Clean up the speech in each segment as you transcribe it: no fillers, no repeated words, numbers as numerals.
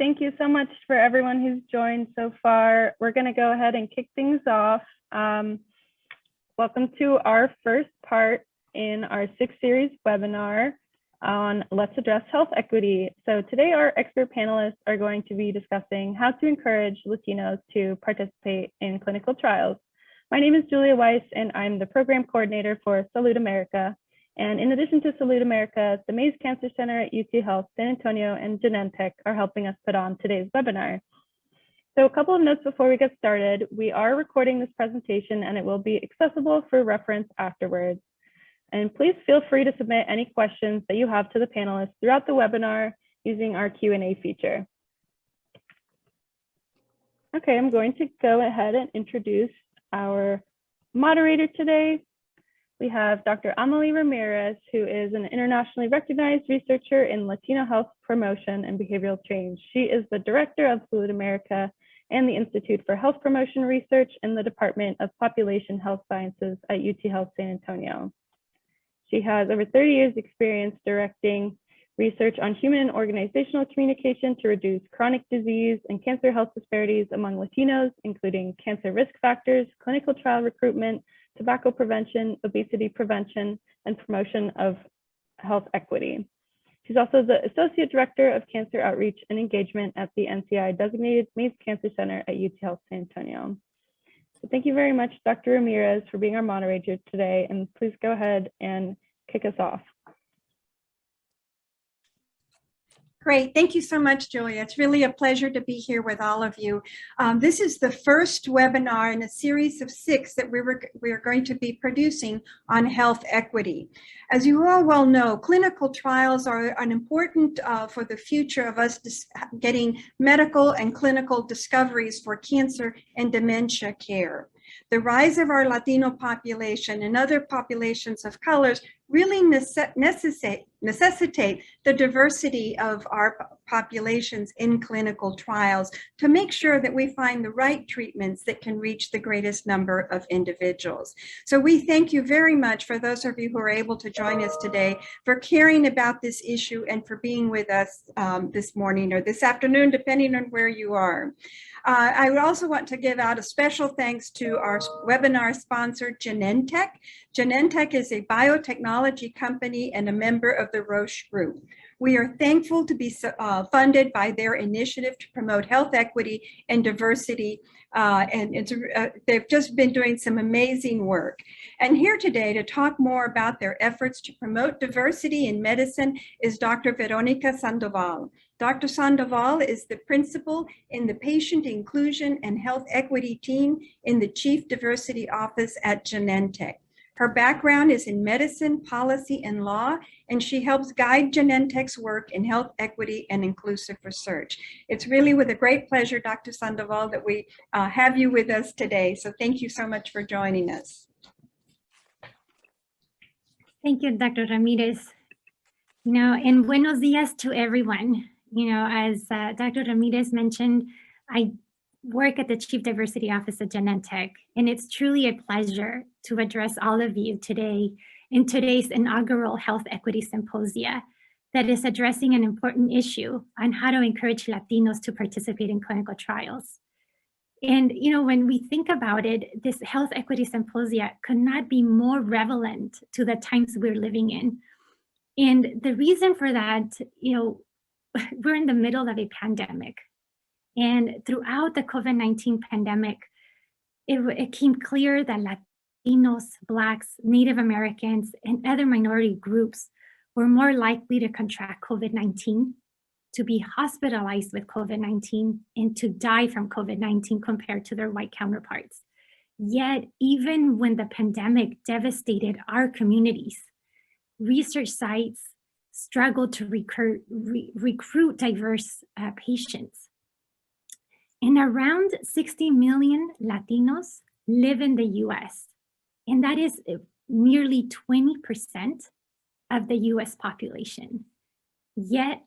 Thank you so much for everyone who's joined so far. We're going to go ahead and kick things off. Welcome to our first part in our 6-series webinar on Let's Address Health Equity. So today our expert panelists are going to be discussing how to encourage Latinos to participate in clinical trials. My name is Julia Weiss, and I'm the program coordinator for Salud America. And in addition to Salud America, the Mays Cancer Center at UT Health San Antonio and Genentech are helping us put on today's webinar. So a couple of notes before we get started. We are recording this presentation and it will be accessible for reference afterwards. And please feel free to submit any questions that you have to the panelists throughout the webinar using our Q&A feature. Okay, I'm going to go ahead and introduce our moderator today. We have Dr. Amelie Ramirez, who is an internationally recognized researcher in Latino health promotion and behavioral change. She is the director of Salud America and the Institute for Health Promotion Research in the Department of Population Health Sciences at UT Health San Antonio. She has over 30 years experience directing research on human and organizational communication to reduce chronic disease and cancer health disparities among Latinos, including cancer risk factors, clinical trial recruitment, tobacco prevention, obesity prevention, and promotion of health equity. She's also the Associate Director of Cancer Outreach and Engagement at the NCI designated Mays Cancer Center at UT Health San Antonio. So thank you very much, Dr. Ramirez, for being our moderator today, and please go ahead and kick us off. Great. Thank you so much, Julia. It's really a pleasure to be here with all of you. This is the first webinar in a series of 6 that we are going to be producing on health equity. As you all well know, clinical trials are an important for the future of us getting medical and clinical discoveries for cancer and dementia care. The rise of our Latino population and other populations of colors really necessitate the diversity of our populations in clinical trials to make sure that we find the right treatments that can reach the greatest number of individuals. So we thank you very much for those of you who are able to join us today, for caring about this issue and for being with us this morning or this afternoon, depending on where you are. I would also want to give out a special thanks to our webinar sponsor, Genentech. Genentech is a biotechnology company and a member of the Roche Group. We are thankful to be funded by their initiative to promote health equity and diversity, they've just been doing some amazing work. And here today to talk more about their efforts to promote diversity in medicine is Dr. Veronica Sandoval. Dr. Sandoval is the principal in the Patient Inclusion and Health Equity team in the Chief Diversity Office at Genentech. Her background is in medicine, policy, and law, and she helps guide Genentech's work in health equity and inclusive research. It's really with a great pleasure, Dr. Sandoval, that we have you with us today. So thank you so much for joining us. Thank you, Dr. Ramirez. And buenos dias to everyone. As Dr. Ramirez mentioned, I work at the Chief Diversity Office at Genentech, and it's truly a pleasure to address all of you today in today's inaugural Health Equity Symposia that is addressing an important issue on how to encourage Latinos to participate in clinical trials. And, when we think about it, this Health Equity Symposia could not be more relevant to the times we're living in. And the reason for that, we're in the middle of a pandemic. And throughout the COVID-19 pandemic, it became clear that Latinos, Blacks, Native Americans, and other minority groups were more likely to contract COVID-19, to be hospitalized with COVID-19, and to die from COVID-19 compared to their white counterparts. Yet, even when the pandemic devastated our communities, research sites struggled to recruit diverse patients. And around 60 million Latinos live in the US, and that is nearly 20% of the US population. Yet,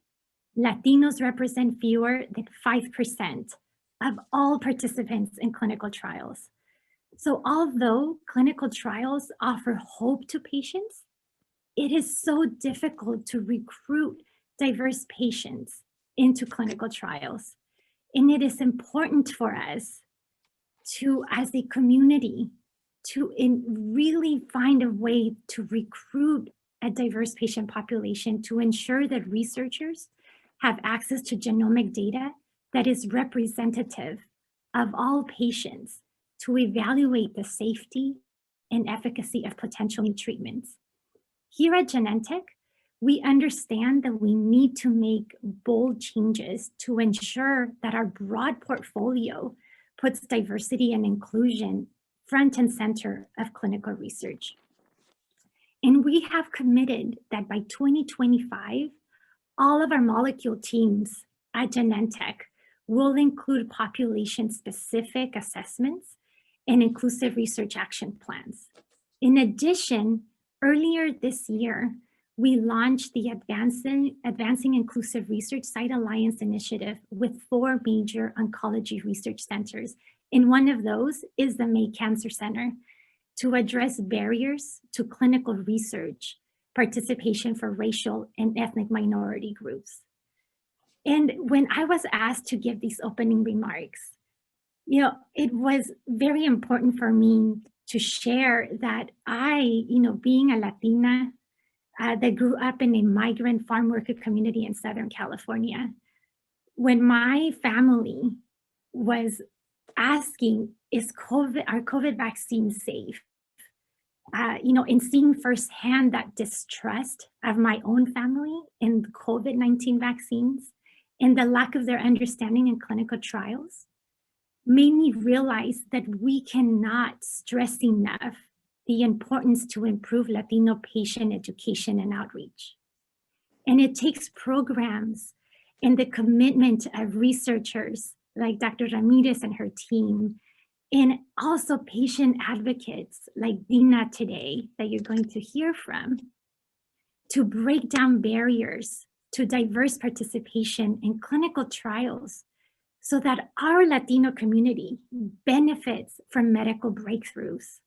Latinos represent fewer than 5% of all participants in clinical trials. So although clinical trials offer hope to patients, it is so difficult to recruit diverse patients into clinical trials. And it is important for us to, as a community, to really find a way to recruit a diverse patient population to ensure that researchers have access to genomic data that is representative of all patients to evaluate the safety and efficacy of potential new treatments. Here at Genentech, we understand that we need to make bold changes to ensure that our broad portfolio puts diversity and inclusion front and center of clinical research. And we have committed that by 2025, all of our molecule teams at Genentech will include population-specific assessments and inclusive research action plans. In addition, earlier this year, we launched the Advancing Inclusive Research Site Alliance Initiative with 4 major oncology research centers. And one of those is the May Cancer Center to address barriers to clinical research participation for racial and ethnic minority groups. And when I was asked to give these opening remarks, it was very important for me to share that I, being a Latina that grew up in a migrant farm worker community in Southern California, when my family was asking, is our COVID vaccine safe? In seeing firsthand that distrust of my own family in COVID-19 vaccines and the lack of their understanding in clinical trials made me realize that we cannot stress enough the importance to improve Latino patient education and outreach. And it takes programs and the commitment of researchers like Dr. Ramirez and her team, and also patient advocates like Dina today that you're going to hear from, to break down barriers to diverse participation in clinical trials so that our Latino community benefits from medical breakthroughs.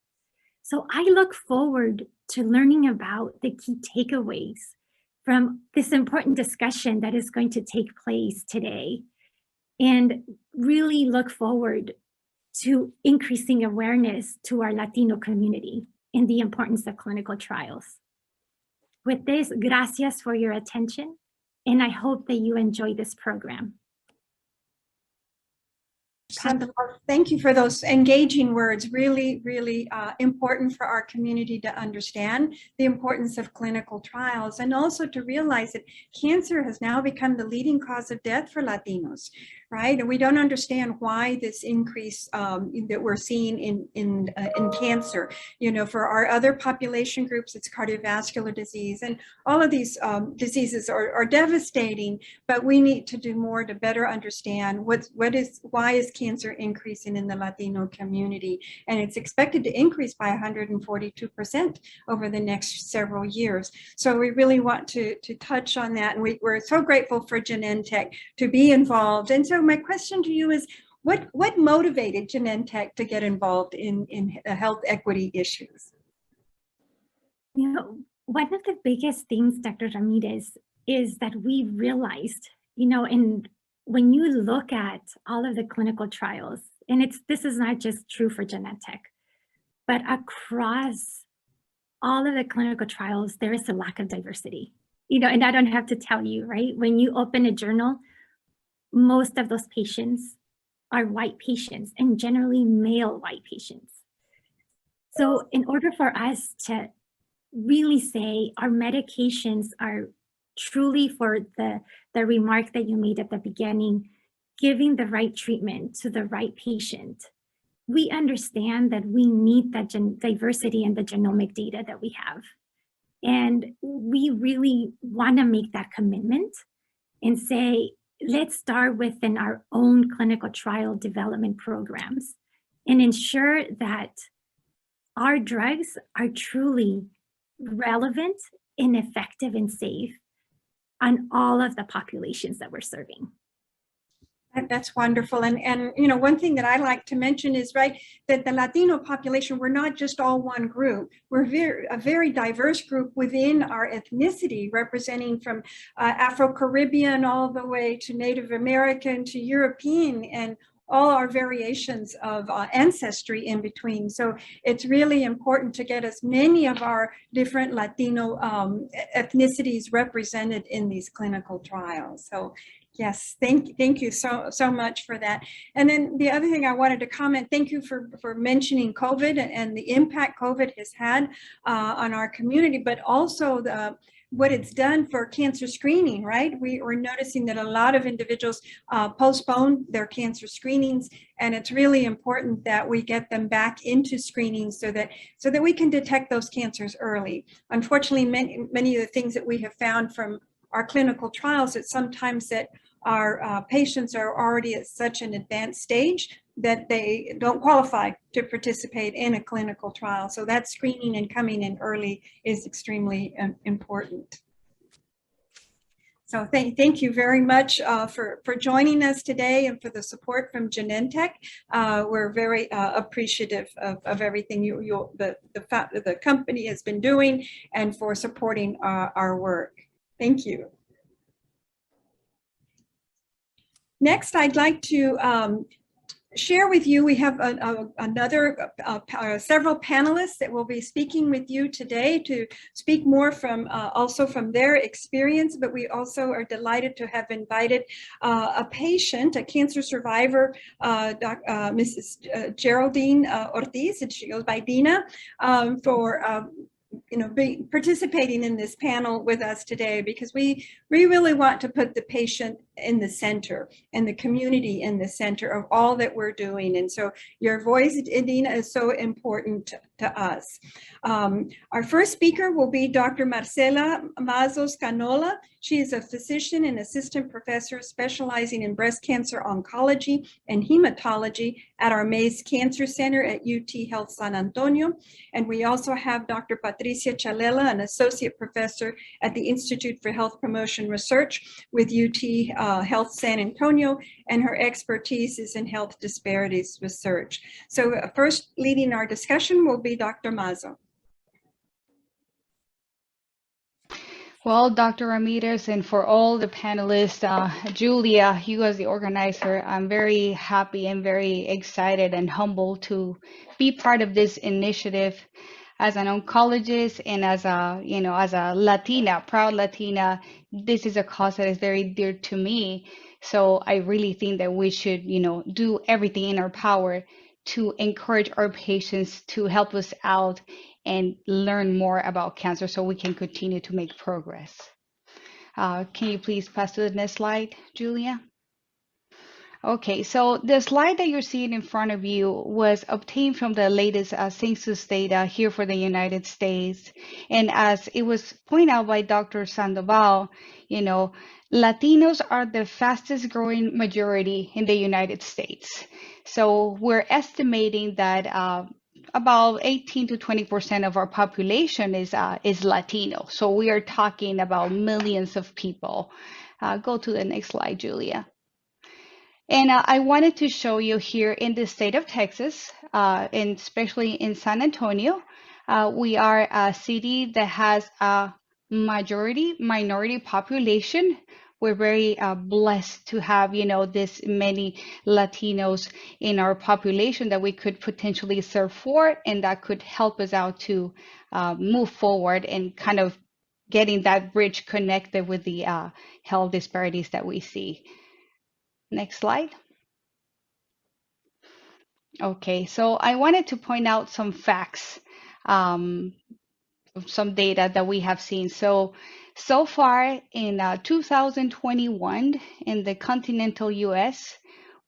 So I look forward to learning about the key takeaways from this important discussion that is going to take place today, and really look forward to increasing awareness to our Latino community in the importance of clinical trials. With this, gracias for your attention, and I hope that you enjoy this program. Thank you for those engaging words. Really, really important for our community to understand the importance of clinical trials, and also to realize that cancer has now become the leading cause of death for Latinos, right? And we don't understand why this increase that we're seeing in cancer. For our other population groups, it's cardiovascular disease, and all of these diseases are devastating. But we need to do more to better understand why is cancer increasing in the Latino community, and it's expected to increase by 142% over the next several years. So we really want to touch on that, and we're so grateful for Genentech to be involved. And so my question to you is, what motivated Genentech to get involved in health equity issues? One of the biggest things, Dr. Ramirez, is that we realized, and when you look at all of the clinical trials, and this is not just true for Genentech, but across all of the clinical trials, there is a lack of diversity. And I don't have to tell you, right? When you open a journal, most of those patients are white patients, and generally male white patients. So in order for us to really say our medications are truly, for the remark that you made at the beginning, giving the right treatment to the right patient, we understand that we need that diversity in the genomic data that we have. And we really want to make that commitment and say, let's start within our own clinical trial development programs and ensure that our drugs are truly relevant and effective and safe on all of the populations that we're serving. That's wonderful. And you know, one thing that I like to mention is, right, that the Latino population, we're not just all one group. We're a very diverse group within our ethnicity, representing from Afro-Caribbean all the way to Native American to European, and all our variations of ancestry in between. So it's really important to get as many of our different Latino ethnicities represented in these clinical trials. So yes, thank you so much for that. And then the other thing I wanted to comment, thank you for mentioning COVID and the impact COVID has had on our community, but also what it's done for cancer screening, right? We're noticing that a lot of individuals postpone their cancer screenings, and it's really important that we get them back into screening so that we can detect those cancers early. Unfortunately, many of the things that we have found from our clinical trials, that sometimes that our patients are already at such an advanced stage that they don't qualify to participate in a clinical trial. So that screening and coming in early is extremely important. So thank you very much for joining us today and for the support from Genentech. We're very appreciative of everything the company has been doing and for supporting our work. Thank you. Next, I'd like to share with you, we have several panelists that will be speaking with you today to speak more from also from their experience, but we also are delighted to have invited a patient, a cancer survivor, Mrs. Jeraldine Ortiz, and she goes by Dina, for participating in this panel with us today, because we really want to put the patient in the center and the community in the center of all that we're doing. And so your voice, Dina, is so important to us. Our first speaker will be Dr. Marcella Mazo-Canola. She is a physician and assistant professor specializing in breast cancer oncology and hematology at our Mays Cancer Center at UT Health San Antonio. And we also have Dr. Patricia Chalela, an associate professor at the Institute for Health Promotion Research with UT Health San Antonio, and her expertise is in health disparities research. So first leading our discussion will be Dr. Mazo. Well, Dr. Ramirez, and for all the panelists, Julia, you as the organizer, I'm very happy and very excited and humbled to be part of this initiative. As an oncologist and as a Latina, proud Latina, this is a cause that is very dear to me. So I really think that we should, do everything in our power to encourage our patients to help us out and learn more about cancer so we can continue to make progress. Can you please pass to the next slide, Julia? Okay, so the slide that you're seeing in front of you was obtained from the latest census data here for the United States. And as it was pointed out by Dr. Sandoval, Latinos are the fastest growing majority in the United States. So we're estimating that about 18 to 20% of our population is Latino. So we are talking about millions of people. Go to the next slide, Julia. And I wanted to show you here in the state of Texas, and especially in San Antonio, we are a city that has a minority population. We're very blessed to have, this many Latinos in our population that we could potentially serve for, and that could help us out to move forward and kind of getting that bridge connected with the health disparities that we see. Next slide. Okay, so I wanted to point out some facts, some data that we have seen. So far in 2021, in the continental US,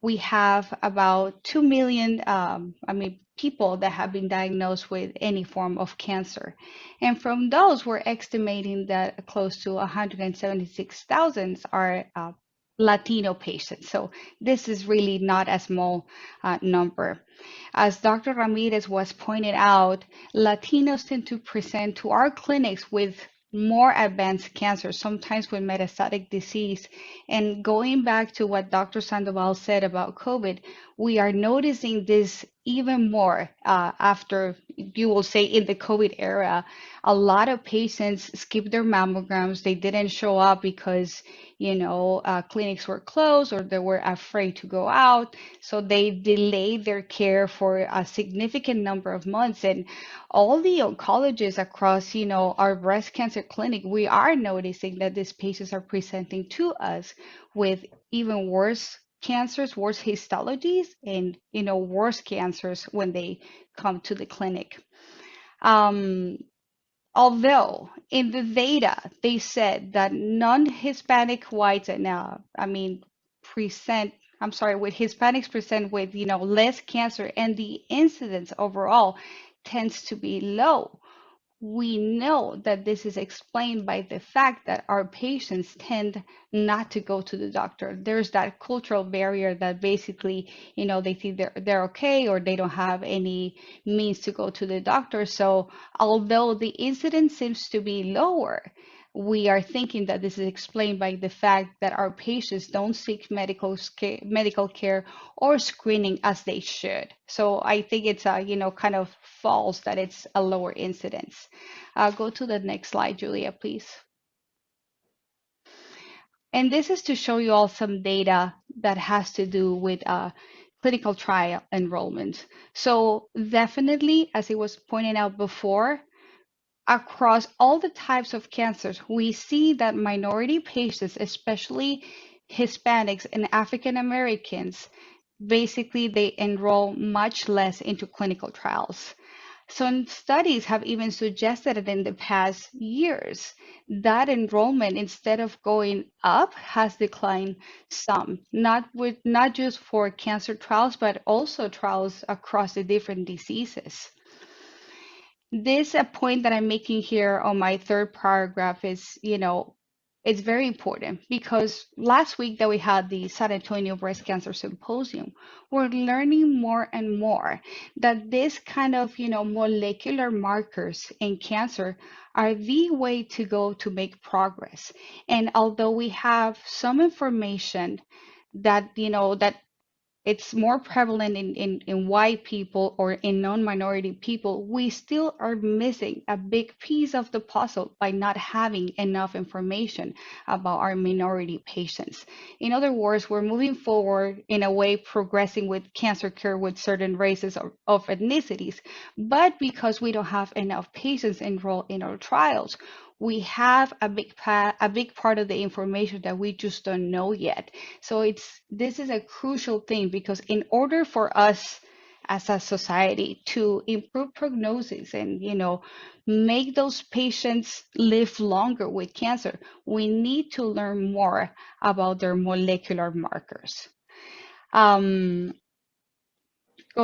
we have about 2 million people that have been diagnosed with any form of cancer. And from those, we're estimating that close to 176,000 are Latino patients. So this is really not a small number. As Dr. Ramirez was pointed out, Latinos tend to present to our clinics with more advanced cancer, sometimes with metastatic disease. And going back to what Dr. Sandoval said about COVID, we are noticing this even more after, you will say, in the COVID era. A lot of patients skipped their mammograms. They didn't show up because, clinics were closed or they were afraid to go out. So they delayed their care for a significant number of months. And all the oncologists across, our breast cancer clinic, we are noticing that these patients are presenting to us with even worse cancers, worse histologies, and, worse cancers when they come to the clinic. Although in the data, they said that non-Hispanic whites, and with Hispanics present with, less cancer, and the incidence overall tends to be low. We know that this is explained by the fact that our patients tend not to go to the doctor. There's that cultural barrier that basically, they think they're okay, or they don't have any means to go to the doctor. So although the incidence seems to be lower, we are thinking that this is explained by the fact that our patients don't seek medical care or screening as they should. So I think it's kind of false that it's a lower incidence. Go to the next slide, Julia, please. And this is to show you all some data that has to do with clinical trial enrollment. So definitely, as it was pointed out before, across all the types of cancers, we see that minority patients, especially Hispanics and African Americans, basically they enroll much less into clinical trials. Some studies have even suggested that in the past years, that enrollment, instead of going up, has declined some, not just for cancer trials, but also trials across the different diseases. This point that I'm making here on my third paragraph is, it's very important, because last week that we had the San Antonio Breast Cancer Symposium, we're learning more and more that this kind of, molecular markers in cancer are the way to go to make progress. And although we have some information that, that it's more prevalent in white people or in non-minority people, we still are missing a big piece of the puzzle by not having enough information about our minority patients. In other words, we're moving forward in a way, progressing with cancer care with certain races of ethnicities, but because we don't have enough patients enrolled in our trials, we have a big part of the information that we just don't know yet. So this is a crucial thing, because in order for us as a society to improve prognosis and, make those patients live longer with cancer, we need to learn more about their molecular markers. Go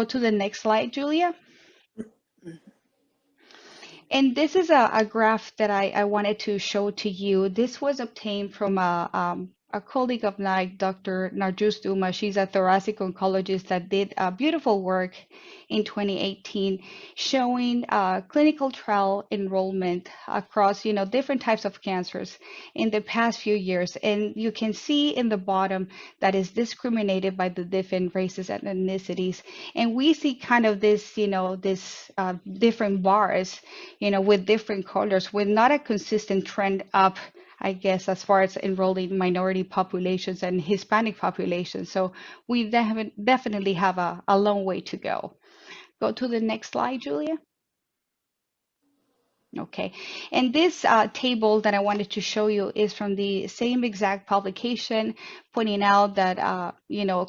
to the next slide, Julia. And this is a graph that I wanted to show to you. This was obtained from a colleague of mine, Dr. Narjus Duma. She's a thoracic oncologist that did beautiful work in 2018, showing clinical trial enrollment across, different types of cancers in the past few years. And you can see in the bottom that is discriminated by the different races and ethnicities. And we see kind of this, different bars, with different colors, with not a consistent trend up, I guess, as far as enrolling minority populations and Hispanic populations. So we definitely have a long way to go. Go to the next slide, Julia. Okay, and this table that I wanted to show you is from the same exact publication, pointing out that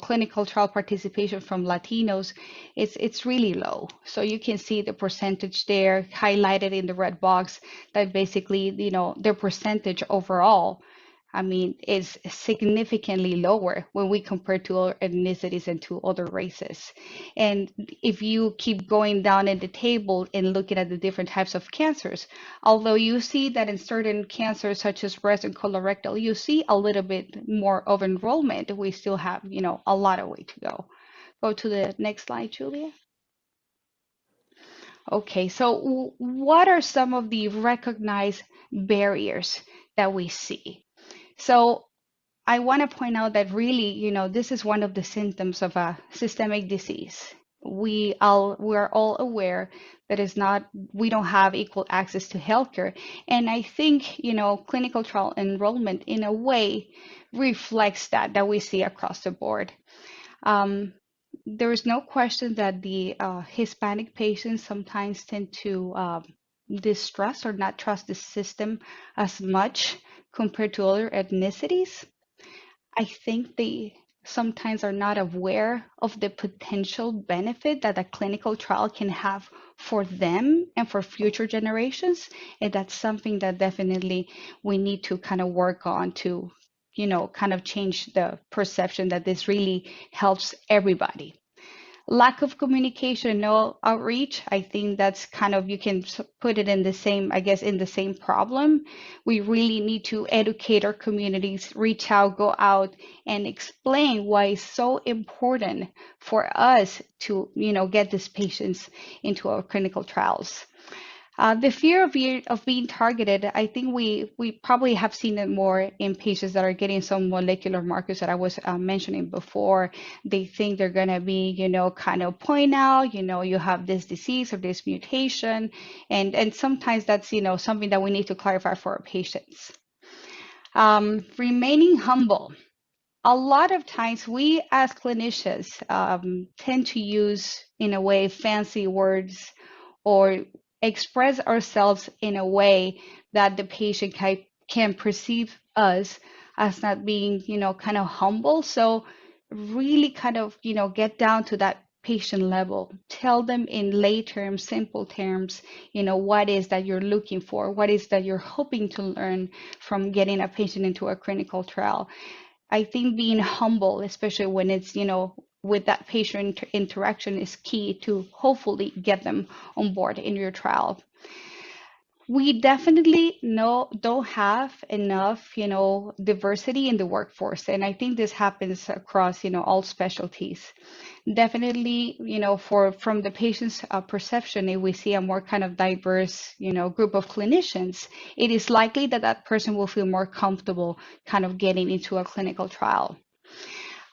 clinical trial participation from Latinos, it's really low. So you can see the percentage there highlighted in the red box, that basically their percentage overall, is significantly lower when we compare to other ethnicities and to other races. And if you keep going down in the table and looking at the different types of cancers, although you see that in certain cancers such as breast and colorectal, you see a little bit more of enrollment, we still have, a lot of way to go. Go to the next slide, Julia. Okay, so what are some of the recognized barriers that we see. So I want to point out that really, this is one of the symptoms of a systemic disease. We are all aware that we don't have equal access to healthcare. And I think, clinical trial enrollment in a way reflects that we see across the board. There is no question that the Hispanic patients sometimes tend to distrust or not trust the system as much compared to other ethnicities. I think they sometimes are not aware of the potential benefit that a clinical trial can have for them and for future generations. And that's something that definitely we need to kind of work on to, kind of change the perception that this really helps everybody. Lack of communication, no outreach. I think that's kind of, you can put it in the same, I guess, in the same problem. We really need to educate our communities, reach out, go out and explain why it's so important for us to, get these patients into our clinical trials. The fear of being targeted, I think we probably have seen it more in patients that are getting some molecular markers that I was mentioning before. They think they're going to be, kind of point out, you have this disease or this mutation. And sometimes that's, something that we need to clarify for our patients. Remaining humble. A lot of times we as clinicians tend to use, in a way, fancy words or express ourselves in a way that the patient can perceive us as not being, kind of humble. So really kind of, get down to that patient level. Tell them in lay terms, simple terms, what is that you're looking for? What is that you're hoping to learn from getting a patient into a clinical trial? I think being humble, especially when it's, with that patient interaction, is key to hopefully get them on board in your trial. We definitely don't have enough, diversity in the workforce. And I think this happens across, all specialties. Definitely, from the patient's perception, if we see a more kind of diverse, group of clinicians, it is likely that that person will feel more comfortable kind of getting into a clinical trial.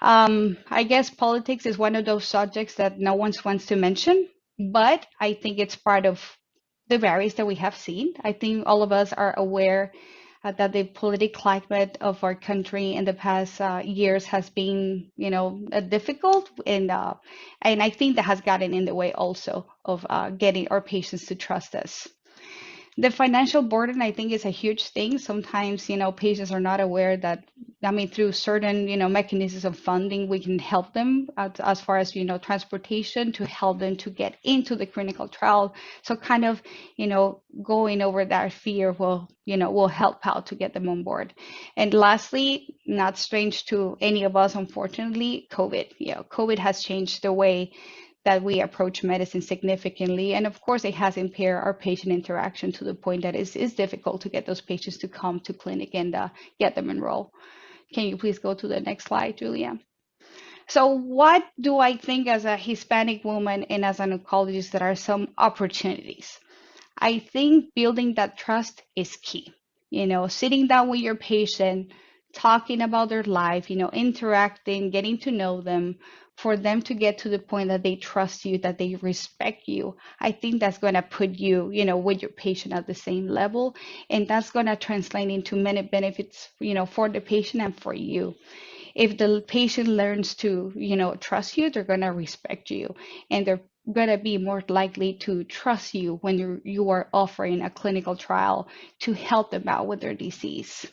I guess politics is one of those subjects that no one wants to mention, but I think it's part of the barriers that we have seen. I think all of us are aware that the political climate of our country in the past years has been, difficult, and I think that has gotten in the way also of getting our patients to trust us. The financial burden, I think, is a huge thing. Sometimes, patients are not aware that, through certain, mechanisms of funding, we can help them as far as, transportation to help them to get into the clinical trial. So kind of, going over that fear will help out to get them on board. And lastly, not strange to any of us, unfortunately, COVID. COVID has changed the way that we approach medicine significantly. And of course, it has impaired our patient interaction to the point that it's difficult to get those patients to come to clinic and get them enrolled. Can you please go to the next slide, Julia? So what do I think as a Hispanic woman and as an oncologist that are some opportunities? I think building that trust is key. Sitting down with your patient, talking about their life, interacting, getting to know them, for them to get to the point that they trust you, that they respect you. I think that's going to put you, with your patient at the same level. And that's going to translate into many benefits, for the patient and for you. If the patient learns to, trust you, they're going to respect you. And they're going to be more likely to trust you when you are offering a clinical trial to help them out with their disease.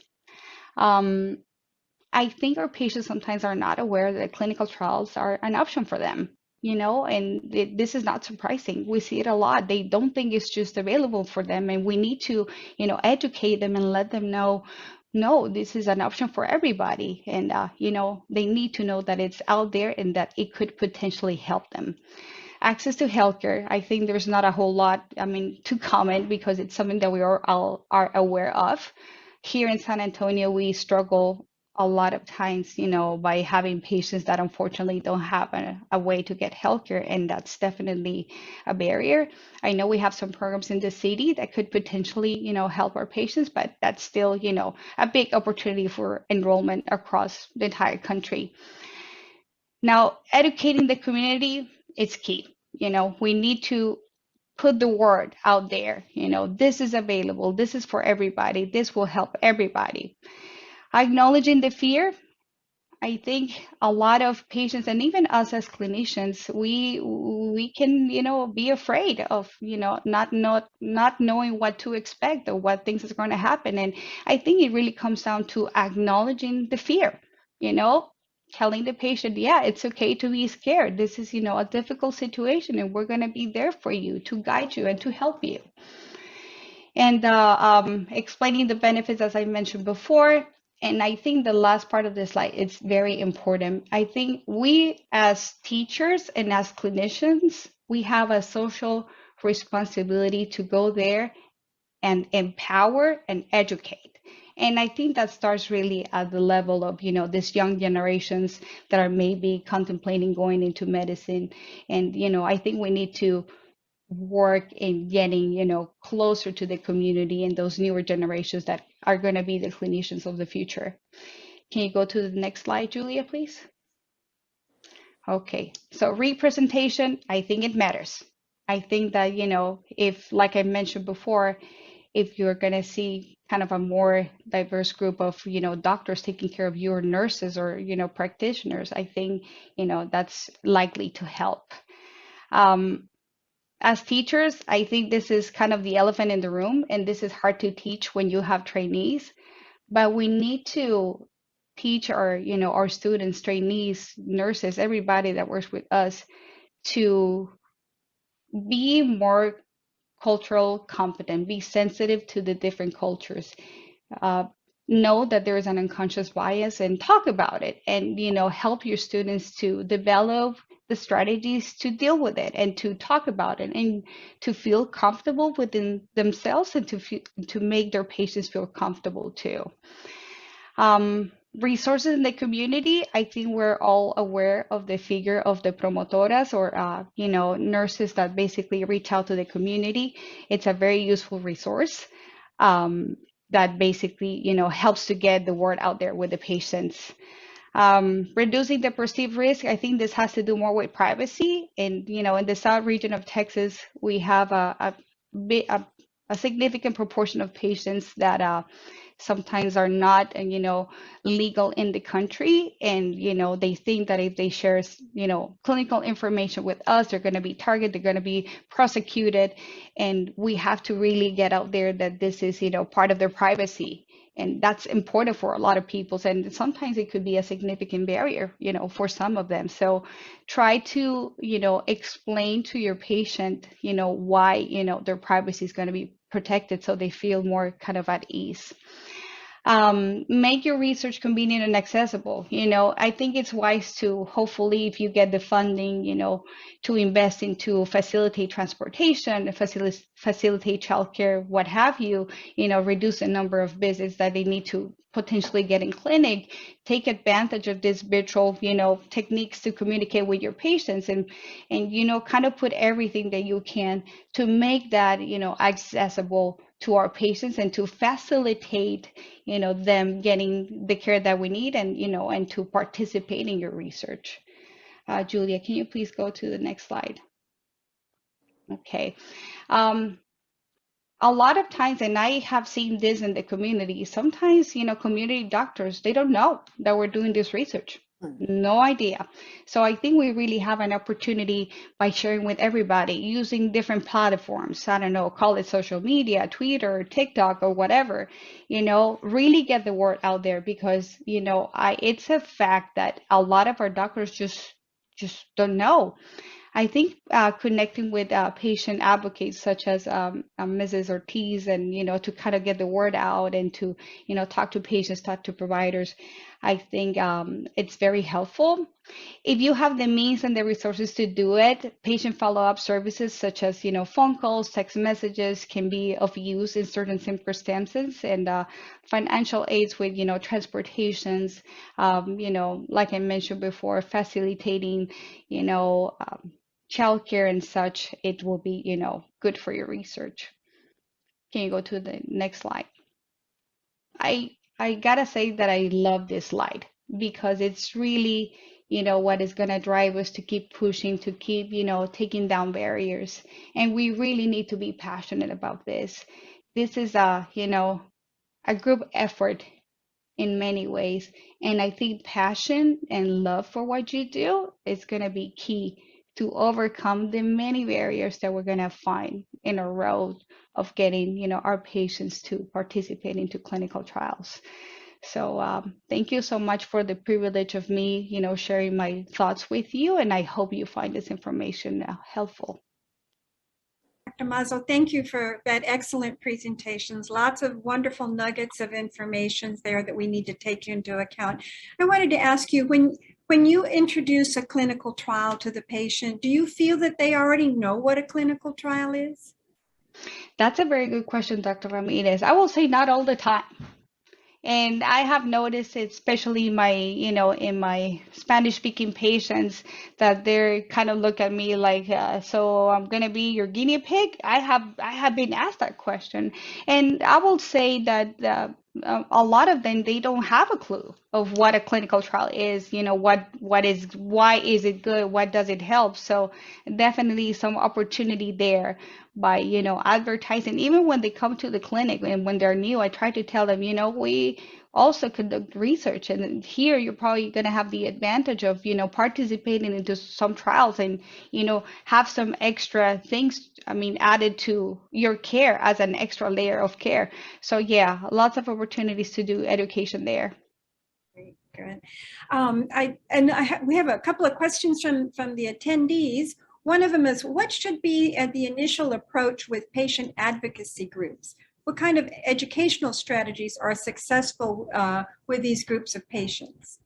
I think our patients sometimes are not aware that clinical trials are an option for them, and this is not surprising. We see it a lot. They don't think it's just available for them, and we need to, educate them and let them know, no, this is an option for everybody. And, they need to know that it's out there and that it could potentially help them. Access to healthcare, I think there's not a whole lot, to comment because it's something that we all are aware of. Here in San Antonio, we struggle a lot of times, by having patients that unfortunately don't have a way to get healthcare, and that's definitely a barrier. I know we have some programs in the city that could potentially, help our patients, but that's still, a big opportunity for enrollment across the entire country. Now, educating the community is key. We need to put the word out there. This is available. This is for everybody. This will help everybody. Acknowledging the fear. I think a lot of patients and even us as clinicians, we can, be afraid of, not knowing what to expect or what things is going to happen. And I think it really comes down to acknowledging the fear, telling the patient, yeah, it's okay to be scared. This is, a difficult situation, and we're going to be there for you to guide you and to help you. And explaining the benefits, as I mentioned before. And I think the last part of this slide is very important. I think we as teachers and as clinicians, we have a social responsibility to go there and empower and educate. And I think that starts really at the level of, these young generations that are maybe contemplating going into medicine. And, I think we need to work in getting, closer to the community and those newer generations that are going to be the clinicians of the future. Can you go to the next slide, Julia, please? Okay, so representation, I think it matters. I think that, if, like I mentioned before, if you're going to see kind of a more diverse group of, doctors taking care of your nurses or, practitioners, I think, that's likely to help. As teachers, I think this is kind of the elephant in the room, and this is hard to teach when you have trainees, but we need to teach our, our students, trainees, nurses, everybody that works with us to be more cultural competent, be sensitive to the different cultures, know that there is an unconscious bias and talk about it, and, help your students to develop the strategies to deal with it and to talk about it and to feel comfortable within themselves and to make their patients feel comfortable too. Resources in the community, I think we're all aware of the figure of the promotoras or, nurses that basically reach out to the community. It's a very useful resource that basically, helps to get the word out there with the patients. Reducing the perceived risk, I think this has to do more with privacy. And, in the South region of Texas, we have a significant proportion of patients that sometimes are not, legal in the country. And, they think that if they share, clinical information with us, they're going to be targeted, they're going to be prosecuted. And we have to really get out there that this is, part of their privacy. And that's important for a lot of people. And sometimes it could be a significant barrier, for some of them. So try to, explain to your patient, why, their privacy is going to be protected so they feel more kind of at ease. Make your research convenient and accessible. I think it's wise to, hopefully, if you get the funding, to invest into facilitate transportation, facilitate childcare, what have you, reduce the number of visits that they need to potentially get in clinic, take advantage of these virtual, techniques to communicate with your patients and, kind of put everything that you can to make that, accessible to our patients and to facilitate, them getting the care that we need and, and to participate in your research. Julia, can you please go to the next slide? Okay. A lot of times, and I have seen this in the community, sometimes, community doctors, they don't know that we're doing this research. No idea. So I think we really have an opportunity by sharing with everybody using different platforms. I don't know, call it social media, Twitter, TikTok, or whatever, really get the word out there because, it's a fact that a lot of our doctors just don't know. I think connecting with patient advocates such as Mrs. Ortiz, and to kind of get the word out and to talk to patients, talk to providers, I think it's very helpful. If you have the means and the resources to do it, patient follow-up services such as phone calls, text messages can be of use in certain circumstances, and financial aids with transportations, like I mentioned before, facilitating childcare and such. It will be good for your research. Can you go to the next slide? I gotta say that I love this slide because it's really what is gonna drive us to keep pushing, to keep taking down barriers, and we really need to be passionate about this. This is a group effort in many ways, and I think passion and love for what you do is gonna be key to overcome the many barriers that we're gonna find in a road of getting our patients to participate into clinical trials. So thank you so much for the privilege of me sharing my thoughts with you, and I hope you find this information helpful. Dr. Mazo, thank you for that excellent presentations. Lots of wonderful nuggets of information there that we need to take into account. I wanted to ask you, when you introduce a clinical trial to the patient, do you feel that they already know what a clinical trial is? That's a very good question, Dr. Ramirez. I will say not all the time. And I have noticed, especially in my Spanish-speaking patients, that they kind of look at me like, so I'm gonna be your guinea pig? I have been asked that question, and I will say that a lot of them, they don't have a clue of what a clinical trial is. Why is it good? What does it help? So definitely some opportunity there by advertising. Even when they come to the clinic and when they're new, I try to tell them, we also conduct research, and here you're probably going to have the advantage of participating into some trials and have some extra things, added to your care as an extra layer of care. So yeah, lots of opportunities to do education there. Great, good. We have a couple of questions from the attendees. One of them is, what should be the initial approach with patient advocacy groups? What kind of educational strategies are successful with these groups of patients?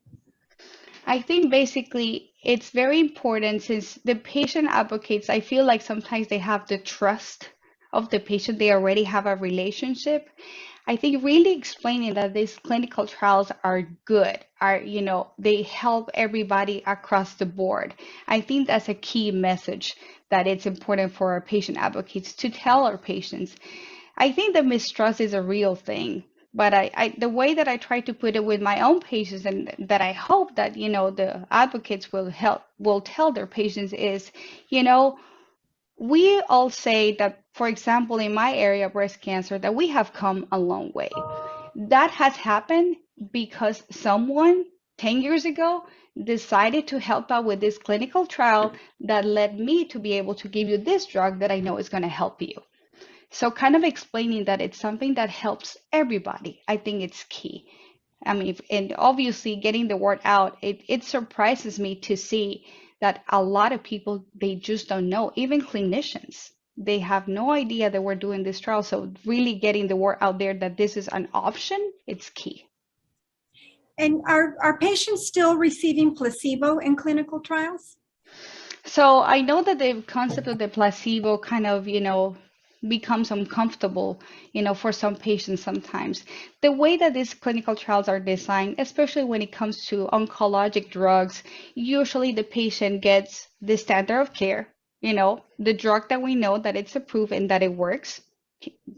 I think basically it's very important, since the patient advocates, I feel like sometimes they have the trust of the patient. They already have a relationship. I think really explaining that these clinical trials are good, they help everybody across the board. I think that's a key message that it's important for our patient advocates to tell our patients. I think that mistrust is a real thing, but the way that I try to put it with my own patients, and that I hope that the advocates will tell their patients is, we all say that, for example, in my area, breast cancer, that we have come a long way. That has happened because someone 10 years ago decided to help out with this clinical trial that led me to be able to give you this drug that I know is going to help you. So kind of explaining that it's something that helps everybody, I think it's key. And obviously getting the word out, it surprises me to see that a lot of people, they just don't know, even clinicians, they have no idea that we're doing this trial. So really getting the word out there that this is an option, it's key. And are patients still receiving placebo in clinical trials? So I know that the concept of the placebo kind of, becomes uncomfortable, for some patients sometimes. The way that these clinical trials are designed, especially when it comes to oncologic drugs, usually the patient gets the standard of care, the drug that we know that it's approved and that it works,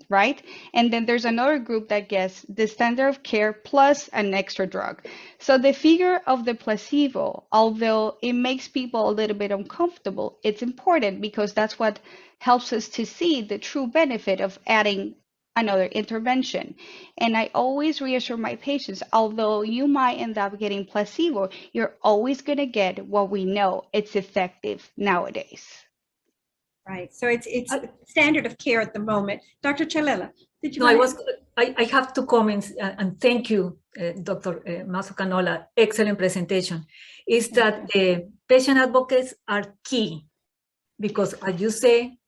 right? And then there's another group that gets the standard of care plus an extra drug. So the figure of the placebo, although it makes people a little bit uncomfortable, it's important because that's what helps us to see the true benefit of adding another intervention. And I always reassure my patients, although you might end up getting placebo, you're always going to get what we know it's effective nowadays. Right. So it's standard of care at the moment. Dr. Chalela, did you? No, I have two comments, and thank you, Dr. Mazo-Canola. Excellent presentation. Is that the patient advocates are key because as you say,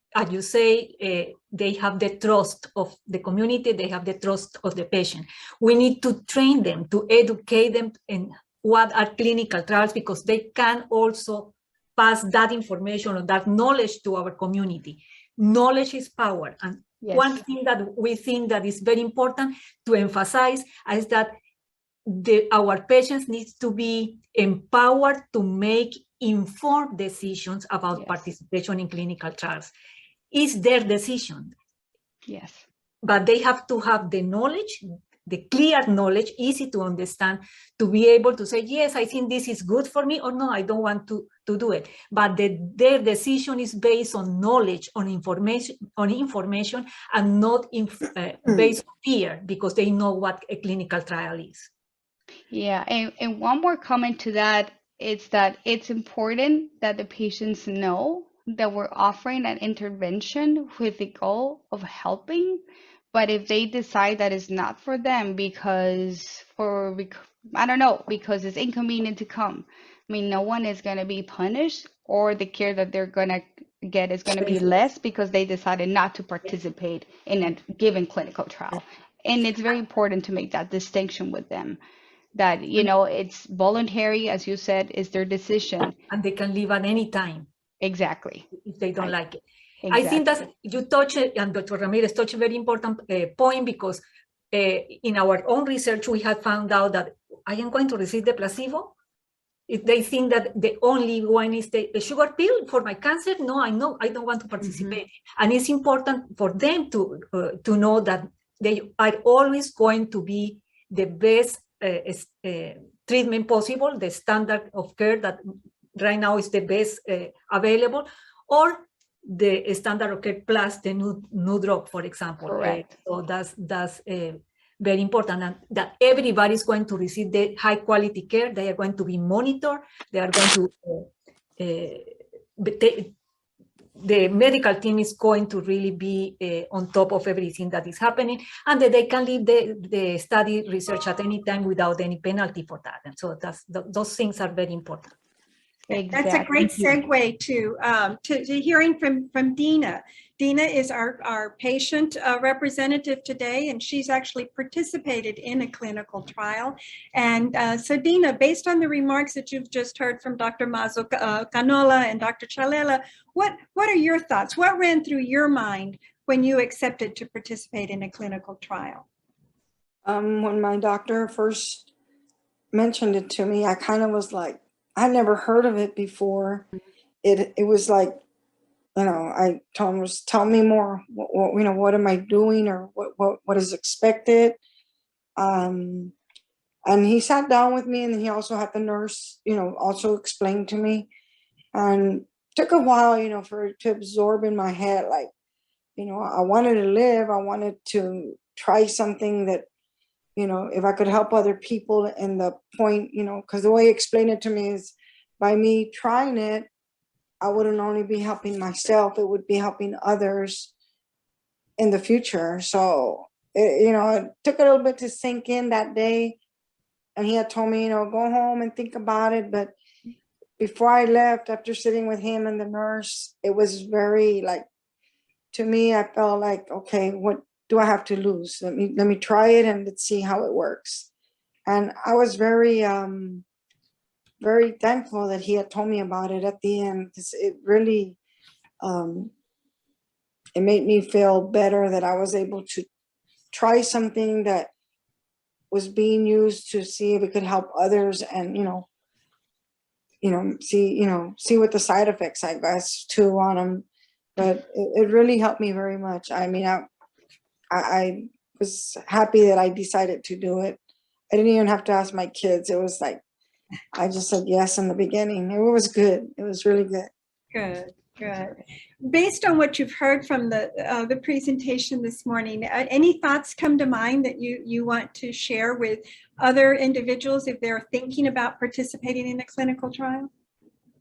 they have the trust of the community, they have the trust of the patient. We need to train them, to educate them in what are clinical trials, because they can also pass that information or that knowledge to our community. Knowledge is power. And Yes. one thing that we think that is very important to emphasize is that our patients need to be empowered to make informed decisions about Yes. participation in clinical trials. It's their decision, Yes. but they have to have the knowledge, the clear knowledge, easy to understand, to be able to say, yes, I think this is good for me, or no, I don't want to do it. But their decision is based on knowledge, on information, and not based on fear, because they know what a clinical trial is. Yeah, and one more comment to that is that it's important that the patients know that we're offering an intervention with the goal of helping. But if they decide that it's not for them because I don't know, because it's inconvenient to come, I mean, no one is going to be punished, or the care that they're going to get is going to be less because they decided not to participate in a given clinical trial. And it's very important to make that distinction with them, that, you know, it's voluntary, as you said, is their decision. And they can leave at any time. Exactly. If they don't like it. Exactly. I think that you touched, and Dr. Ramirez touched a very important point, because in our own research, we had found out that I am going to receive the placebo. If they think that the only one is the sugar pill for my cancer, no, I know I don't want to participate. Mm-hmm. And it's important for them to know that they are always going to be the best treatment possible, the standard of care that right now is the best available, or the standard of care plus the new drug, for example. Correct. So that's very important, and that everybody is going to receive the high quality care. They are going to be monitored. They are going to the medical team is going to really be on top of everything that is happening, and that they can leave the study research at any time without any penalty for that. And so those things are very important. Exactly. That's a great segue to hearing from Dina. Dina is our patient representative today, and she's actually participated in a clinical trial. And so Dina, based on the remarks that you've just heard from Dr. Mazo-Canola and Dr. Chalela, what are your thoughts? What ran through your mind when you accepted to participate in a clinical trial? When my doctor first mentioned it to me, I kind of was like, I never heard of it before. It was like, you know, I told him, tell me more. What am I doing, or what is expected? And he sat down with me, and he also had the nurse, also explain to me. And it took a while, for it to absorb in my head. Like, I wanted to live. I wanted to try something that, if I could help other people. And the point, because the way he explained it to me is, by me trying it, I wouldn't only be helping myself, it would be helping others in the future. So, it took a little bit to sink in that day. And he had told me, go home and think about it. But before I left, after sitting with him and the nurse, it was very to me, I felt like, okay, what do I have to lose? Let me try it and let's see how it works. And I was very thankful that he had told me about it at the end, because it really, it made me feel better that I was able to try something that was being used to see if it could help others, and see what the side effects, I guess, too, on them. But it really helped me very much. I mean, I was happy that I decided to do it. I didn't even have to ask my kids. It was like, I just said yes in the beginning. It was good. It was really good. Good. Based on what you've heard from the presentation this morning, any thoughts come to mind that you want to share with other individuals if they're thinking about participating in a clinical trial?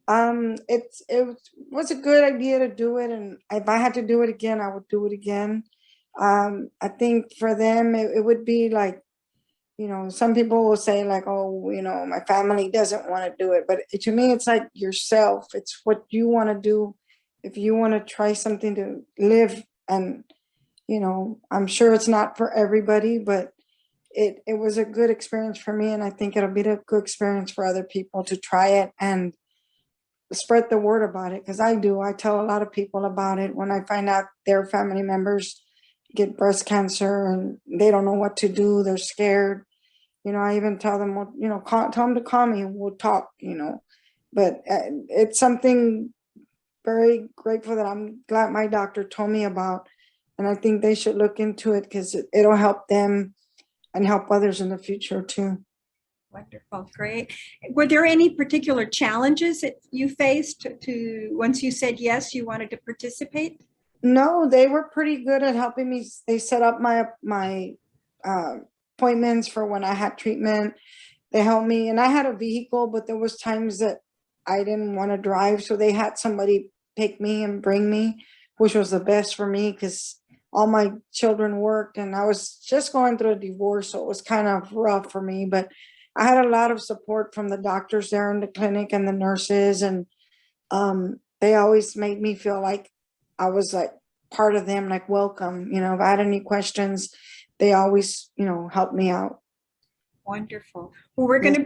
It was a good idea to do it, and if I had to do it again, I would do it again. I think for them, it would be like, some people will say like, oh, my family doesn't want to do it. But to me, it's like yourself. It's what you want to do. if you want to try something to live, and, you know, I'm sure it's not for everybody, but it was a good experience for me. And I think it'll be a good experience for other people to try it and spread the word about it. Cause I tell a lot of people about it when I find out their family members get breast cancer and they don't know what to do. They're scared. You know, I even tell them, well, you know, tell them to call me and we'll talk, you know, but it's something very grateful that I'm glad my doctor told me about. And I think they should look into it because it'll help them and help others in the future too. Wonderful, great. Were there any particular challenges that you faced to once you said yes, you wanted to participate? No, they were pretty good at helping me. They set up my appointments for when I had treatment. They helped me, and I had a vehicle, but there was times that I didn't want to drive, so they had somebody pick me and bring me, which was the best for me because all my children worked and I was just going through a divorce, so it was kind of rough for me. But I had a lot of support from the doctors there in the clinic and the nurses, and they always made me feel like I was like part of them, like welcome. You know, if I had any questions, they always, you know, helped me out. Wonderful. Well, we're going to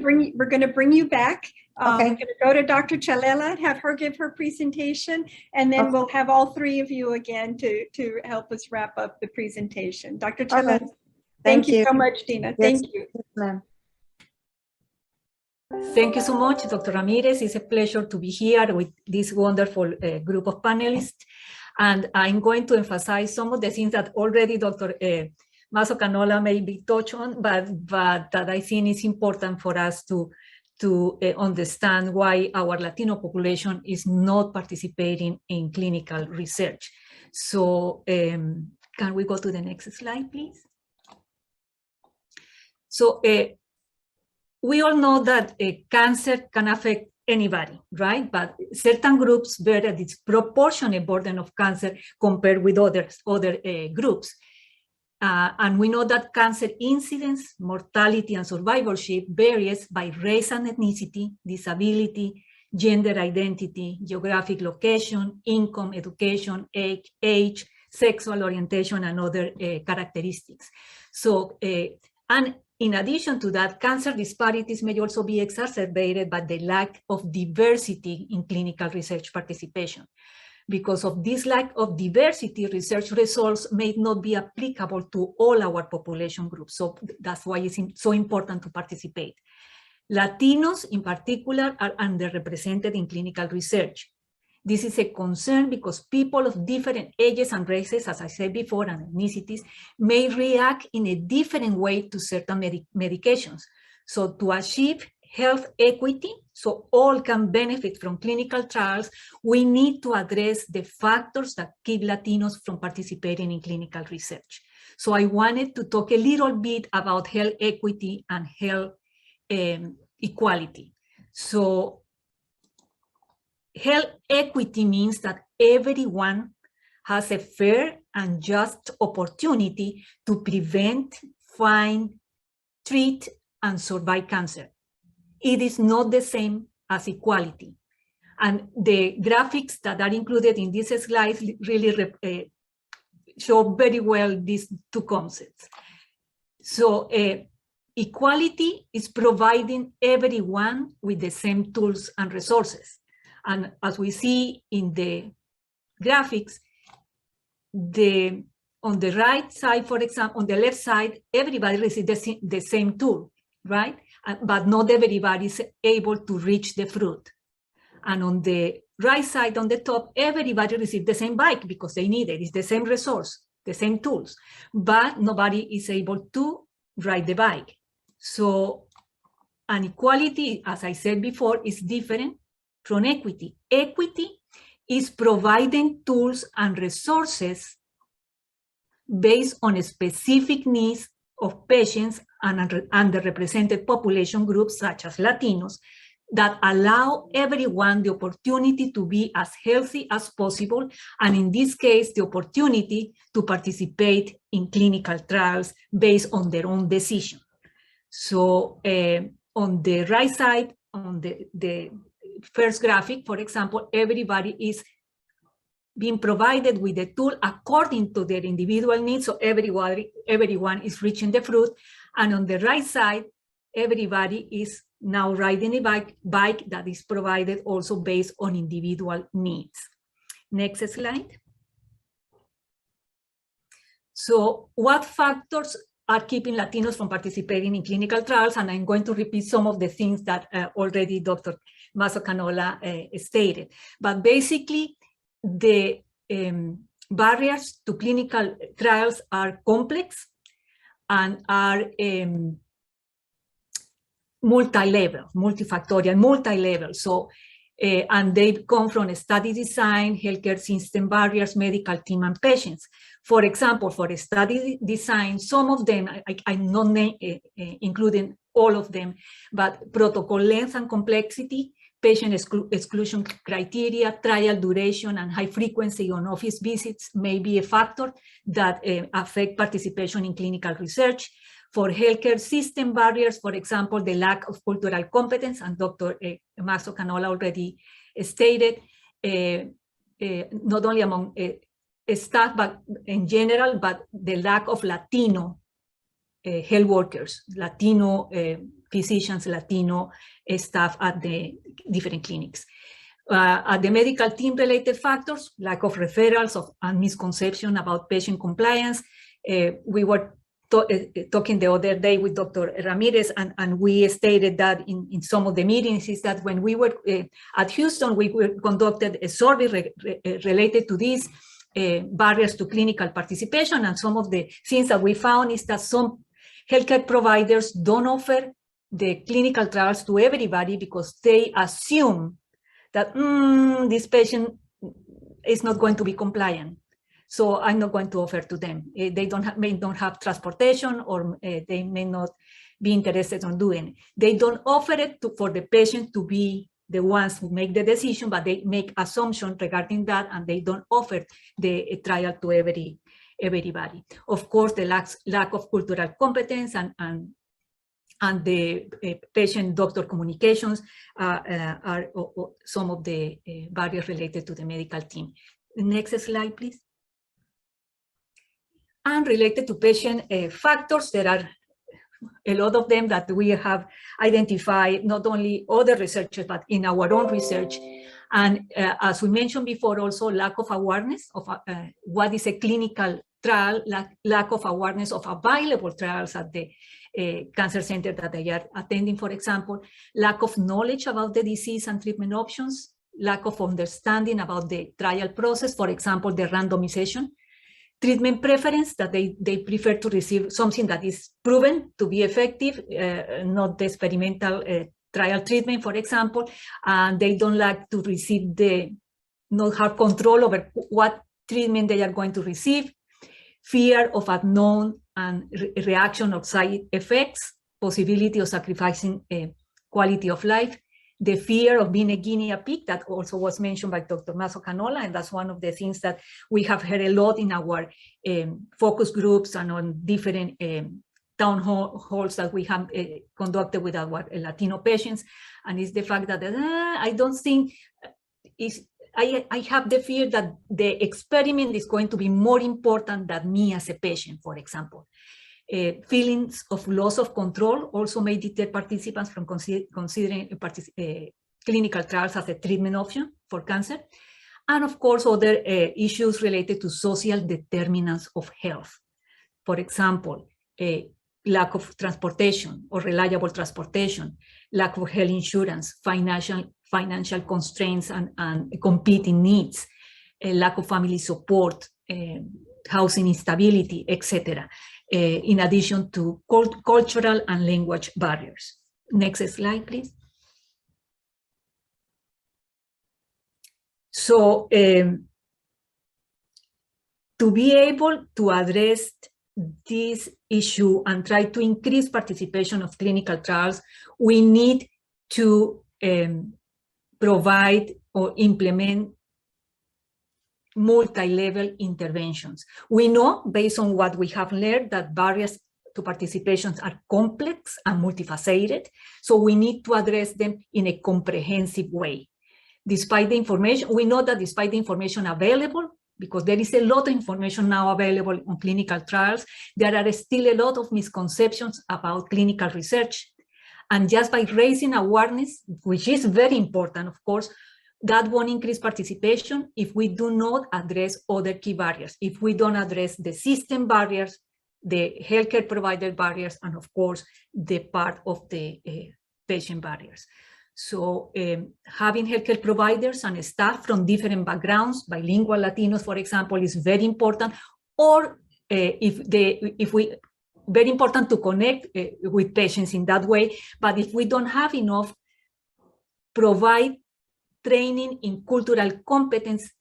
bring you back. Okay. We're going to go to Dr. Chalela, have her give her presentation, and then we'll have all three of you again to help us wrap up the presentation. Dr. Chalela, Okay. thank you so much, Dina. Yes. Thank you. Yes, ma'am. Thank you so much, Dr. Ramirez. It's a pleasure to be here with this wonderful group of panelists. And I'm going to emphasize some of the things that already Dr. Mazo-Canola may be touched on, but that I think is important for us to understand why our Latino population is not participating in clinical research. So can we go to the next slide, please? So we all know that cancer can affect anybody, right? But certain groups bear a disproportionate burden of cancer compared with other groups. And we know that cancer incidence, mortality, and survivorship varies by race and ethnicity, disability, gender identity, geographic location, income, education, age, sexual orientation, and other characteristics. So, and in addition to that, cancer disparities may also be exacerbated by the lack of diversity in clinical research participation. Because of this lack of diversity, research results may not be applicable to all our population groups. So that's why it's so important to participate. Latinos, in particular, are underrepresented in clinical research. This is a concern because people of different ages and races, as I said before, and ethnicities, may react in a different way to certain medications. So to achieve health equity, so all can benefit from clinical trials, we need to address the factors that keep Latinos from participating in clinical research. So I wanted to talk a little bit about health equity and health equality. So health equity means that everyone has a fair and just opportunity to prevent, find, treat, and survive cancer. It is not the same as equality. And the graphics that are included in this slide really show very well these two concepts. So equality is providing everyone with the same tools and resources. And as we see in the graphics, on the right side, for example, on the left side, everybody receives the same tool, right? But not everybody is able to reach the fruit. And on the right side, on the top, everybody receives the same bike because they need it. It's the same resource, the same tools, but nobody is able to ride the bike. So an equality, as I said before, is different from equity. Equity is providing tools and resources based on specific needs of patients and underrepresented population groups such as Latinos that allow everyone the opportunity to be as healthy as possible, and in this case, the opportunity to participate in clinical trials based on their own decision. So on the right side, on the first graphic, for example, everybody is being provided with the tool according to their individual needs. So everyone is reaching the fruit. And on the right side, everybody is now riding a bike that is provided also based on individual needs. Next slide. So what factors are keeping Latinos from participating in clinical trials? And I'm going to repeat some of the things that already Dr. Mazo-Canola stated. But basically, the barriers to clinical trials are complex and are multi-level, multifactorial, multi-level. So, and they come from study design, healthcare system barriers, medical team, and patients. For example, for a study design, some of them, I'm not including all of them, but protocol length and complexity, patient exclusion criteria, trial duration, and high frequency on office visits may be a factor that affect participation in clinical research. For healthcare system barriers, for example, the lack of cultural competence, and Dr. Mazo-Canola already stated, not only among staff, but in general, but the lack of Latino health workers, Latino physicians, Latino staff at the different clinics. At the medical team related factors, lack of referrals and misconception about patient compliance. We were talking the other day with Dr. Ramirez, and we stated that in some of the meetings is that when we were at Houston, we conducted a survey related to these barriers to clinical participation. And some of the things that we found is that some healthcare providers don't offer the clinical trials to everybody because they assume that this patient is not going to be compliant. So I'm not going to offer to them. They may not have transportation, or they may not be interested in doing it. They don't offer it for the patient to be the ones who make the decision, but they make assumptions regarding that, and they don't offer the trial to everybody. Of course, the lack of cultural competence and the patient-doctor communications are some of the barriers related to the medical team. Next slide, please. And related to patient factors, there are a lot of them that we have identified, not only other researchers, but in our own research. And as we mentioned before, also lack of awareness of what is a clinical trial, lack of awareness of available trials at the cancer center that they are attending, for example, lack of knowledge about the disease and treatment options, lack of understanding about the trial process, for example, the randomization, treatment preference, that they prefer to receive something that is proven to be effective, not the experimental trial treatment, for example, and they don't like to receive not have control over what treatment they are going to receive, fear of unknown and reaction of side effects, possibility of sacrificing quality of life, the fear of being a guinea pig that also was mentioned by Dr. Mazo-Canola, and that's one of the things that we have heard a lot in our focus groups and on different town halls that we have conducted with our Latino patients, and it's the fact that I don't think I have the fear that the experiment is going to be more important than me as a patient, for example. Feelings of loss of control also may deter participants from considering clinical trials as a treatment option for cancer. And of course, other issues related to social determinants of health. For example, lack of transportation or reliable transportation, lack of health insurance, financial constraints and competing needs, lack of family support, housing instability, etc. In addition to cultural and language barriers. Next slide, please. So to be able to address this issue and try to increase participation of clinical trials, we need to provide or implement multi-level interventions. We know, based on what we have learned, that barriers to participation are complex and multifaceted, so we need to address them in a comprehensive way. despite the information, we know that despite the information available, because there is a lot of information now available on clinical trials, there are still a lot of misconceptions about clinical research. And just by raising awareness, which is very important, of course, that won't increase participation if we do not address other key barriers, if we don't address the system barriers, the healthcare provider barriers, and of course, the part of the patient barriers. So having healthcare providers and staff from different backgrounds, bilingual Latinos, for example, is very important. Or very important to connect with patients in that way. But if we don't have enough, provide training in cultural competence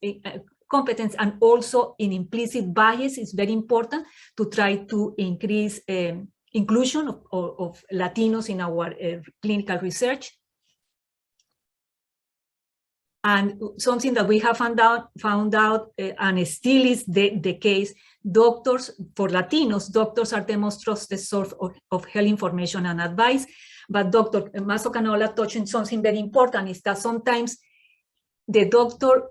and also in implicit bias is very important to try to increase inclusion of Latinos in our clinical research. And something that we have found out, and still is the case, doctors, for Latinos, doctors are the most trusted source of health information and advice. But Dr. Mazo-Canola touched on something very important, is that sometimes the doctor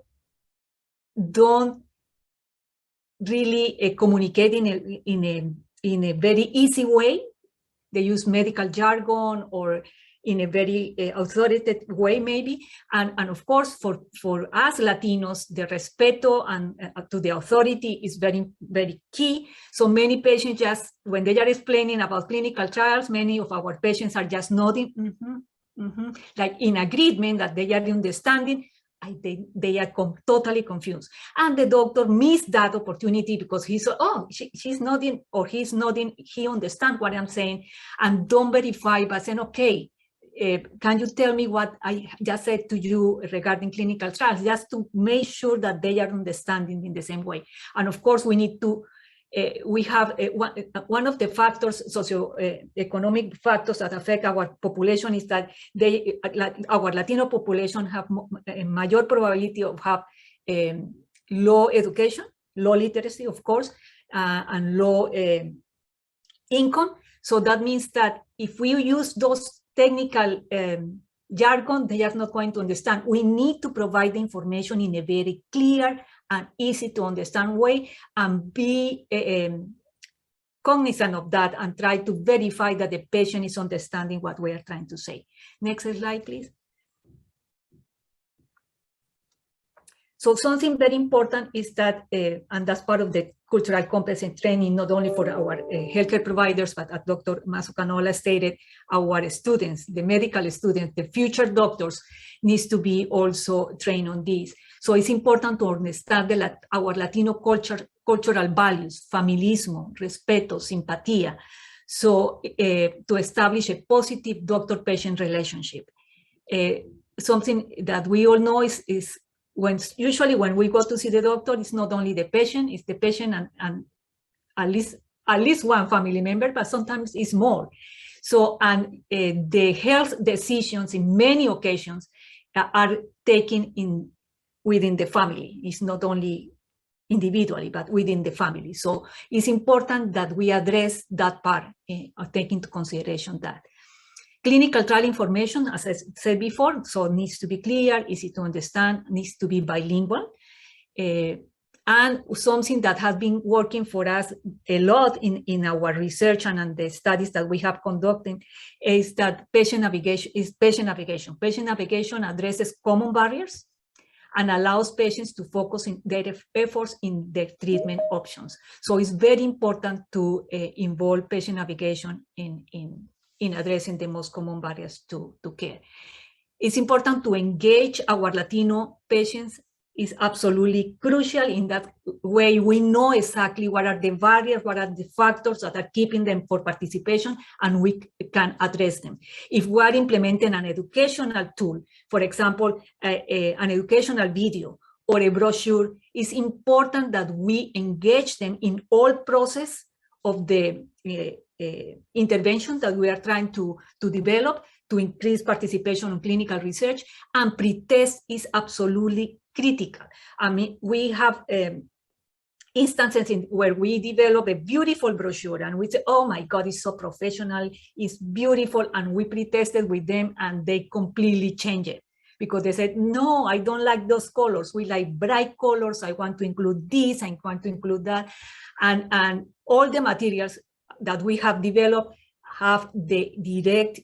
don't really communicate in a very easy way. They use medical jargon or in a very authoritative way, maybe. And of course, for us Latinos, the respeto and to the authority is very, very key. So many patients just, when they are explaining about clinical trials, many of our patients are just nodding, like in agreement that they are understanding. They are totally confused. And the doctor missed that opportunity because he said, oh, she's nodding or he's nodding, he understands what I'm saying, and don't verify by saying, okay, can you tell me what I just said to you regarding clinical trials, just to make sure that they are understanding in the same way. And of course, we need to, we have one of the factors, socioeconomic factors that affect our population is that our Latino population have a major probability of have low education, low literacy, of course, and low income. So that means that if we use those technical jargon, they are not going to understand. We need to provide the information in a very clear and easy to understand way, and be cognizant of that and try to verify that the patient is understanding what we are trying to say. Next slide, please. So something very important is that, and that's part of the cultural competence training, not only for our healthcare providers, but as Dr. Mazo-Canola stated, our students, the medical students, the future doctors needs to be also trained on this. So it's important to understand our Latino cultural values, familismo, respeto, simpatía. So to establish a positive doctor-patient relationship. Something that we all know is usually when we go to see the doctor, it's not only the patient, it's the patient and at least one family member, but sometimes it's more. So, and the health decisions in many occasions are taken within the family. It's not only individually, but within the family. So it's important that we address that part or take into consideration that. Clinical trial information, as I said before, so it needs to be clear, easy to understand, needs to be bilingual. And something that has been working for us a lot in our research and the studies that we have conducted is that patient navigation is patient navigation. Patient navigation addresses common barriers and allows patients to focus in their efforts in their treatment options. So it's very important to involve patient navigation in addressing the most common barriers to care. It's important to engage our Latino patients. Is absolutely crucial. In that way, we know exactly what are the barriers, what are the factors that are keeping them for participation, and we can address them. If we are implementing an educational tool, for example, an educational video or a brochure, it's important that we engage them in all process of the intervention that we are trying to develop to increase participation in clinical research, and pre-test is absolutely critical. I mean, we have instances where we develop a beautiful brochure and we say, oh my God, it's so professional, it's beautiful, and we pre-tested with them and they completely change it. because they said, no, I don't like those colors. We like bright colors. I want to include this, I want to include that. And all the materials that we have developed have the direct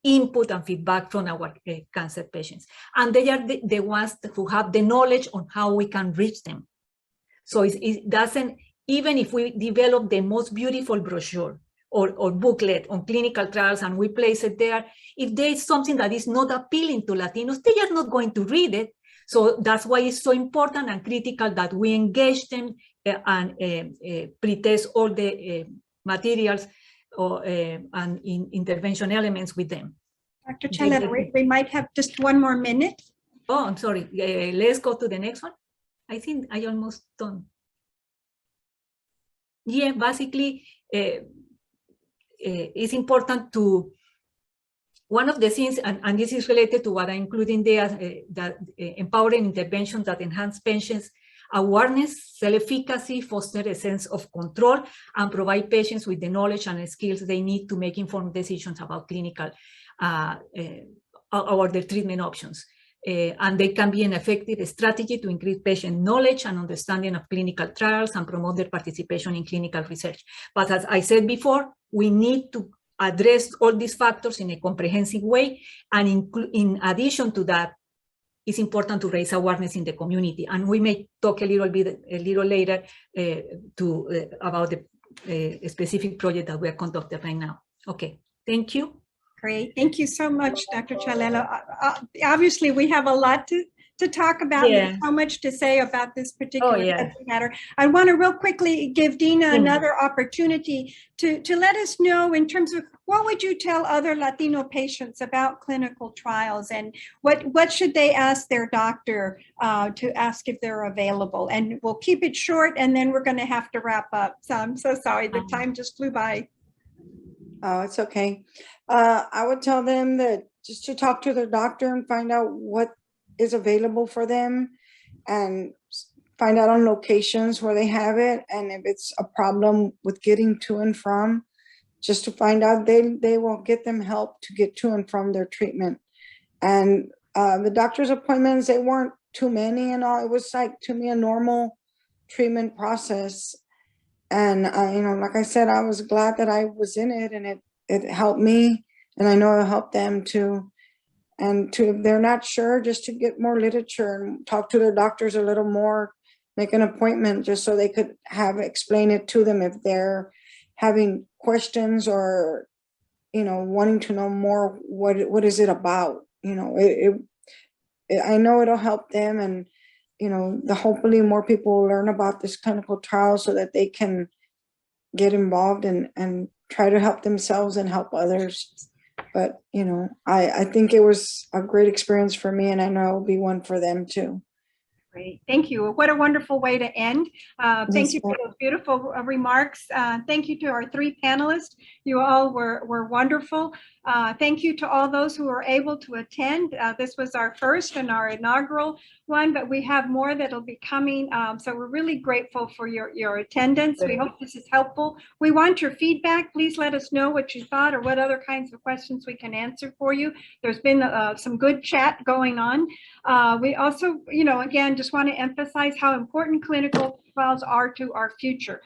input and feedback from our cancer patients. And they are the ones who have the knowledge on how we can reach them. So it doesn't, even if we develop the most beautiful brochure or booklet on clinical trials and we place it there, if there is something that is not appealing to Latinos, they are not going to read it. So that's why it's so important and critical that we engage them and pretest all the materials and intervention elements with them. Dr. Chalela, we might have just one more minute. Oh, I'm sorry. Let's go to the next one. I think I almost done. Yeah, basically, it's important to, one of the things, and this is related to what I include in there, that empowering interventions that enhance patients' awareness, self-efficacy, foster a sense of control, and provide patients with the knowledge and skills they need to make informed decisions about clinical or their treatment options. And they can be an effective strategy to increase patient knowledge and understanding of clinical trials and promote their participation in clinical research. But as I said before, we need to address all these factors in a comprehensive way. And in addition to that, it's important to raise awareness in the community. And we may talk a little later about the specific project that we are conducting right now. Okay, thank you. Great. Thank you so much, Dr. Chalela. Obviously, we have a lot to talk about. Yeah. There's so much to say about this particular subject matter. I want to real quickly give Dina another opportunity to let us know in terms of what would you tell other Latino patients about clinical trials, and what should they ask their doctor to ask if they're available? And we'll keep it short, and then we're going to have to wrap up. So I'm so sorry. The time just flew by. Oh, it's okay. I would tell them that just to talk to their doctor and find out what is available for them, and find out on locations where they have it. And if it's a problem with getting to and from, just to find out, they will get them help to get to and from their treatment. And the doctor's appointments, they weren't too many and all. It was like, to me, a normal treatment process. And like I said, I was glad that I was in it, and it helped me, and I know it'll help them too. And if they're not sure, just to get more literature and talk to their doctors a little more, make an appointment just so they could explain it to them if they're having questions or, wanting to know more, what is it about? I know it'll help them, and hopefully more people will learn about this clinical trial so that they can get involved and try to help themselves and help others. But, I think it was a great experience for me, and I know it'll be one for them too. Great. Thank you. What a wonderful way to end. Thank you for those beautiful remarks. Thank you to our three panelists. You all were wonderful. Thank you to all those who were able to attend. This was our first and our inaugural one, but we have more that'll be coming. So we're really grateful for your attendance. We hope this is helpful. We want your feedback. Please let us know what you thought or what other kinds of questions we can answer for you. There's been some good chat going on. We also, again, just want to emphasize how important clinical trials are to our future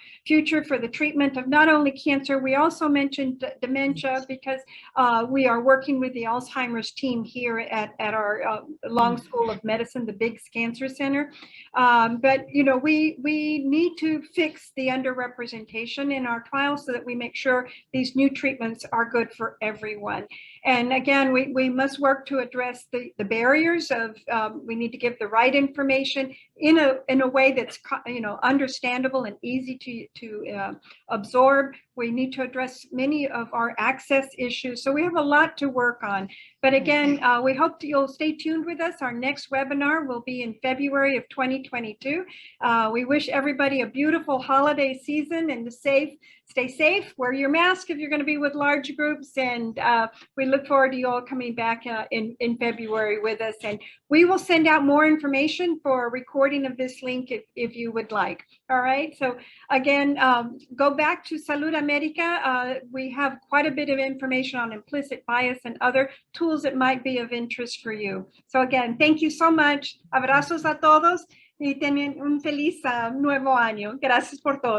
for the treatment of not only cancer. We also mentioned dementia because we are working with the Alzheimer's team here at our Long School of Medicine, the Biggs Cancer Center. But we need to fix the underrepresentation in our trials so that we make sure these new treatments are good for everyone. And again, we must work to address the barriers of we need to give the right information in a way that's understandable and easy to absorb. We need to address many of our access issues. So we have a lot to work on. But again, we hope that you'll stay tuned with us. Our next webinar will be in February of 2022. We wish everybody a beautiful holiday season and stay safe, wear your mask if you're going to be with large groups, and we look forward to you all coming back in February with us. And we will send out more information for a recording of this link if you would like. All right, so again, go back to Salud America. We have quite a bit of information on implicit bias and other tools tools that might be of interest for you. So again, thank you so much. Abrazos a todos y tengan un feliz nuevo año. Gracias por todo.